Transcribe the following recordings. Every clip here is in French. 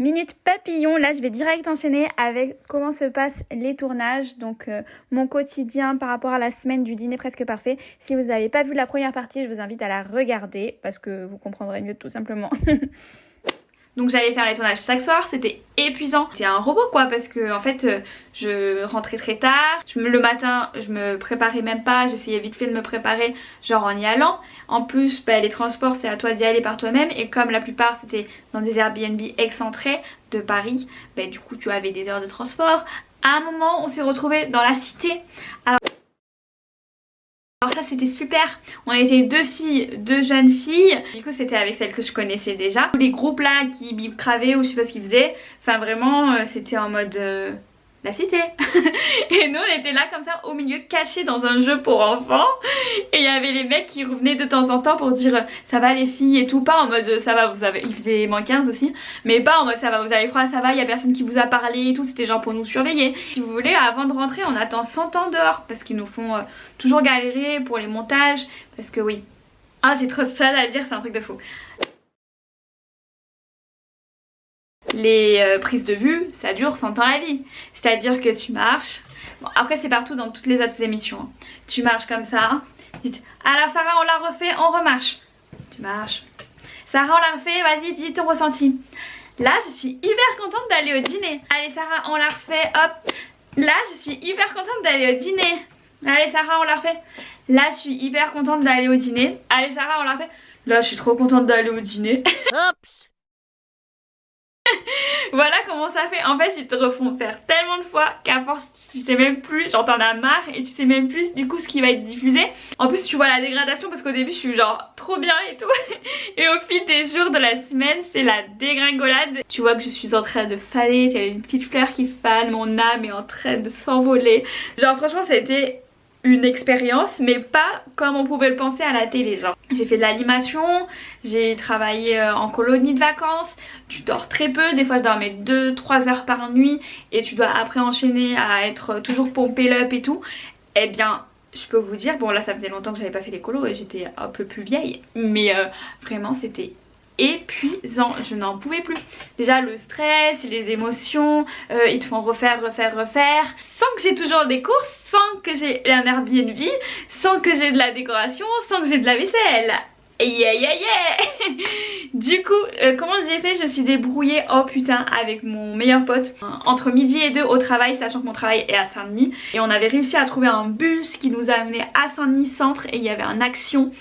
Minute papillon, là je vais direct enchaîner avec comment se passent les tournages, donc mon quotidien par rapport à la semaine du dîner presque parfait. Si vous n'avez pas vu la première partie, je vous invite à la regarder parce que vous comprendrez mieux tout simplement. Donc j'allais faire les tournages chaque soir, c'était épuisant. C'était un robot quoi parce que en fait je rentrais très tard. Le matin je me préparais même pas, j'essayais vite fait de me préparer genre en y allant. En plus les transports c'est à toi d'y aller par toi-même et comme la plupart c'était dans des Airbnb excentrés de Paris, du coup tu avais des heures de transport. À un moment on s'est retrouvés dans la cité. Alors ça c'était super, on était deux jeunes filles, du coup c'était avec celles que je connaissais déjà. Les groupes là qui cravaient ou je sais pas ce qu'ils faisaient, enfin vraiment c'était en mode la cité. Et nous on était là comme ça au milieu cachés dans un jeu pour enfants. Et il y avait les mecs qui revenaient de temps en temps pour dire ça va les filles et tout, pas en mode ça va vous avez, il faisait -15 aussi, mais pas en mode ça va vous avez froid, ça va, il y a personne qui vous a parlé et tout, c'était genre pour nous surveiller. Si vous voulez, avant de rentrer on attend 100 ans dehors parce qu'ils nous font toujours galérer pour les montages, parce que oui. Ah j'ai trop de choses à dire, c'est un truc de fou. Les prises de vue, ça dure 100 ans la vie. C'est-à-dire que tu marches. Bon, après, c'est partout dans toutes les autres émissions. Hein. Tu marches comme ça. Alors, Sarah, on la refait, on remarche. Tu marches. Sarah, on la refait, vas-y, dis ton ressenti. Là, je suis hyper contente d'aller au dîner. Allez, Sarah, on la refait, hop. Là, je suis hyper contente d'aller au dîner. Allez, Sarah, on la refait. Là, je suis hyper contente d'aller au dîner. Allez, Sarah, on la refait. Là, je suis trop contente d'aller au dîner. Oups. Voilà comment ça fait. En fait ils te refont faire tellement de fois qu'à force tu sais même plus, genre t'en as marre et tu sais même plus du coup ce qui va être diffusé. En plus tu vois la dégradation parce qu'au début je suis genre trop bien et tout. Et au fil des jours de la semaine c'est la dégringolade. Tu vois que je suis en train de faner, il y a une petite fleur qui fane, mon âme est en train de s'envoler. Genre franchement ça a été une expérience mais pas comme on pouvait le penser à la télé. Genre j'ai fait de l'animation, j'ai travaillé en colonie de vacances, tu dors très peu, des fois je dormais 2-3 heures par nuit et tu dois après enchaîner à être toujours pompé up et tout. Eh bien je peux vous dire, bon là ça faisait longtemps que j'avais pas fait les colos et j'étais un peu plus vieille, mais vraiment c'était épuisant, je n'en pouvais plus. Déjà le stress, les émotions, ils te font refaire, sans que j'ai toujours des courses, sans que j'ai un Airbnb, sans que j'ai de la décoration, sans que j'ai de la vaisselle. Yeah yeah yeah. Du coup comment j'ai fait, je suis débrouillée oh putain avec mon meilleur pote entre midi et 2 au travail, sachant que mon travail est à Saint-Denis, et on avait réussi à trouver un bus qui nous a amené à Saint-Denis centre et il y avait un Action.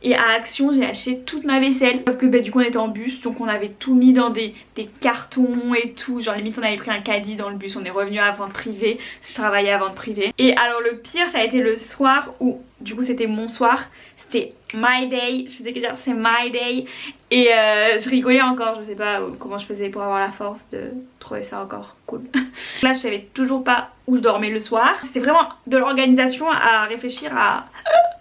Et à Action j'ai acheté toute ma vaisselle. Sauf que du coup on était en bus, donc on avait tout mis dans des cartons et tout. Genre limite on avait pris un caddie dans le bus, on est revenu à vente privée. Je travaillais à vente privée. Et alors le pire ça a été le soir où du coup c'était mon soir. C'était my day, je faisais que dire c'est my day. Et je rigolais encore, je sais pas comment je faisais pour avoir la force de trouver ça encore cool. Là je savais toujours pas où je dormais le soir. C'était vraiment de l'organisation à réfléchir à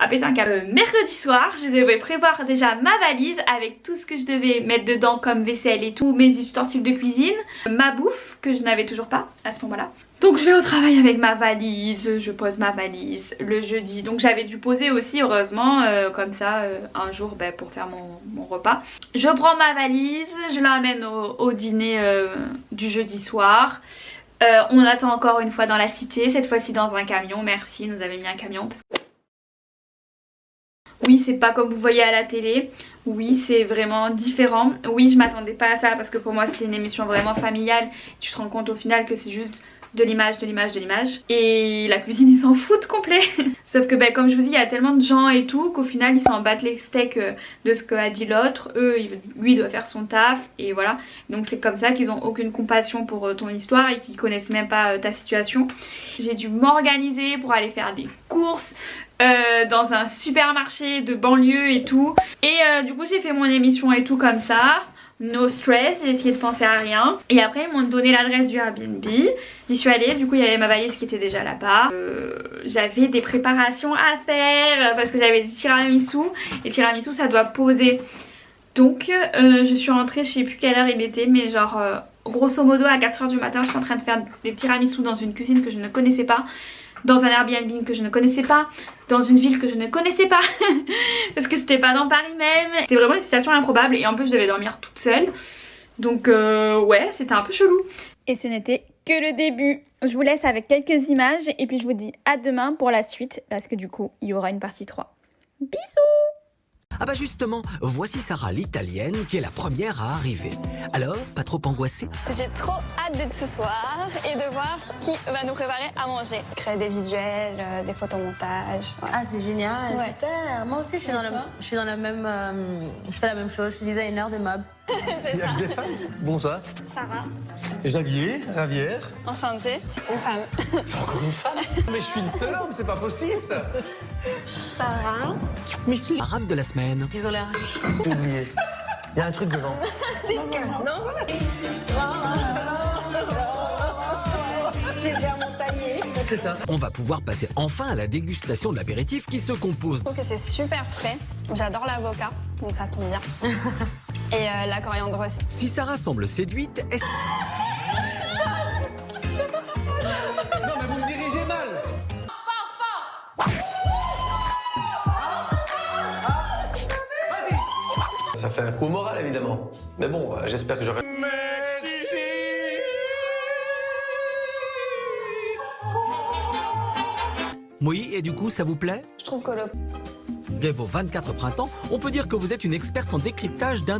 péter un câble. Mercredi soir je devais prévoir déjà ma valise avec tout ce que je devais mettre dedans comme vaisselle et tout, mes ustensiles de cuisine, ma bouffe que je n'avais toujours pas à ce moment là. Donc je vais au travail avec ma valise, je pose ma valise le jeudi. Donc j'avais dû poser aussi heureusement comme ça un jour pour faire mon repas. Je prends ma valise, je l'amène au dîner du jeudi soir. On attend encore une fois dans la cité, cette fois-ci dans un camion. Merci, nous avait mis un camion. Oui c'est pas comme vous voyez à la télé, oui c'est vraiment différent. Oui je m'attendais pas à ça parce que pour moi c'était une émission vraiment familiale. Tu te rends compte au final que c'est juste de l'image, et la cuisine ils s'en foutent complet. Sauf que comme je vous dis il y a tellement de gens et tout qu'au final ils s'en battent les steaks de ce qu'a dit l'autre. Lui il doit faire son taf et voilà. Donc c'est comme ça qu'ils ont aucune compassion pour ton histoire et qu'ils connaissent même pas ta situation. J'ai dû m'organiser pour aller faire des courses dans un supermarché de banlieue et tout. Et du coup j'ai fait mon émission et tout comme ça. No stress, j'ai essayé de penser à rien. Et après ils m'ont donné l'adresse du Airbnb. J'y suis allée, du coup il y avait ma valise qui était déjà là-bas. J'avais des préparations à faire parce que j'avais des tiramisu. Et tiramisu ça doit poser. Donc je suis rentrée, je sais plus quelle heure il était, mais genre grosso modo à 4 h du matin je suis en train de faire des tiramisu dans une cuisine que je ne connaissais pas, dans un Airbnb que je ne connaissais pas, dans une ville que je ne connaissais pas parce que c'était pas dans Paris même. C'était vraiment une situation improbable et en plus je devais dormir toute seule. Donc ouais, c'était un peu chelou. Et ce n'était que le début. Je vous laisse avec quelques images et puis je vous dis à demain pour la suite parce que du coup, il y aura une partie 3. Bisous! Ah bah justement, voici Sarah l'italienne qui est la première à arriver. Alors, pas trop angoissée? J'ai trop hâte d'être ce soir et de voir qui va nous préparer à manger. Créer des visuels, des photomontages. Ouais. Ah, c'est génial, Ouais. super. Moi aussi, je suis dans la même. Je fais la même chose. Je suis designer de meubles. Il y a que des femmes. Bonsoir. Sarah, Javier, Ravière. enchantée, c'est une femme. C'est encore une femme. Mais je suis le seul homme, c'est pas possible ça. Sarah. Rate de la semaine. Ils ont l'air riches. J'ai oublié. Il y a un truc devant. C'est ça. On va pouvoir passer enfin à la dégustation de l'apéritif qui se compose Je trouve que c'est super frais. J'adore l'avocat, donc ça tombe bien. Et la coriandre aussi. Si Sarah semble séduite, est-ce Non, mais vous me dirigez mal. Vas-y. Ça fait un coup au moral, évidemment. Mais bon, j'espère que j'aurai... Merci. Oui, et du coup, ça vous plaît? Je trouve que le Après vos 24 printemps, on peut dire que vous êtes une experte en décryptage d'un